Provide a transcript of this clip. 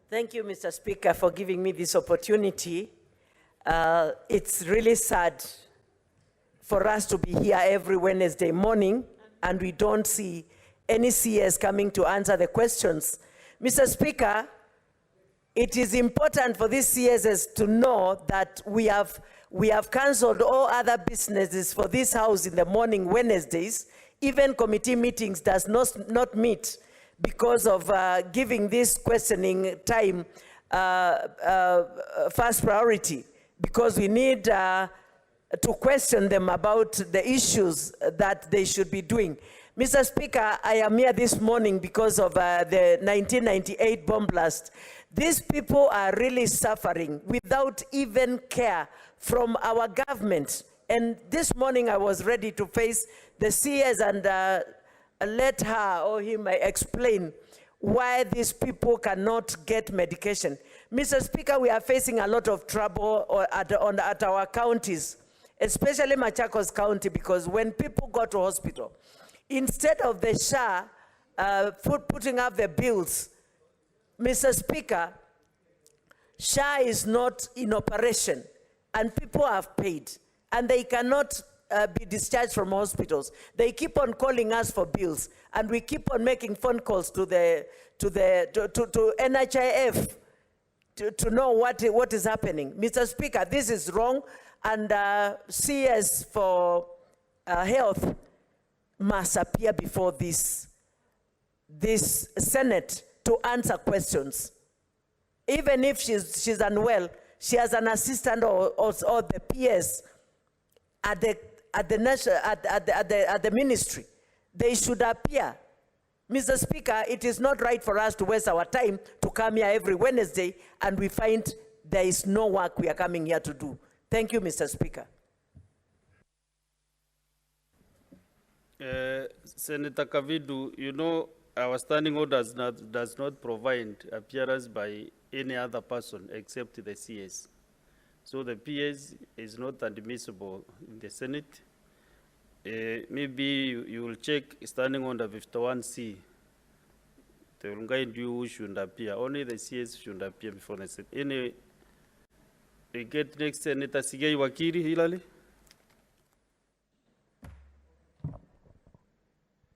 Thank you, Mr. Speaker, for giving me this opportunity. It's really sad for us to be here every Wednesday morning and we don't see any CS coming to answer the questions. Mr. Speaker, it is important for these CSs to know that we have cancelled all other businesses for this house in the morning Wednesdays. Even committee meetings does not meet because of giving this questioning time first priority, because we need to question them about the issues that they should be doing. Mr. Speaker, I am here this morning because of the 1998 bomb blast. These people are really suffering without even care from our government. And this morning I was ready to face the CS and let her or him explain why these people cannot get medication. Mr. Speaker, we are facing a lot of trouble at our counties, especially Machakos County, because when people go to hospital, instead of the SHA putting up the bills, Mr. Speaker, SHA is not in operation and people have paid and they cannot be discharged from hospitals. They keep on calling us for bills and we keep on making phone calls to NHIF to know what is happening. Mr. Speaker, this is wrong, and CS for health must appear before this Senate to answer questions. Even if she's unwell, she has an assistant or the PS at the ministry. They should appear. Mr. Speaker, it is not right for us to waste our time to come here every Wednesday and we find there is no work we are coming here to do. Thank you, Mr. Speaker. Senator Kavidu, you know, our standing order does not provide appearance by any other person except the CS. So the PS is not admissible in the Senate. Maybe you will check standing order 51C. They will guide you who should appear. Only the CS should appear before the Senate. Anyway, we get next Senator Sigei Wakiri Hilali.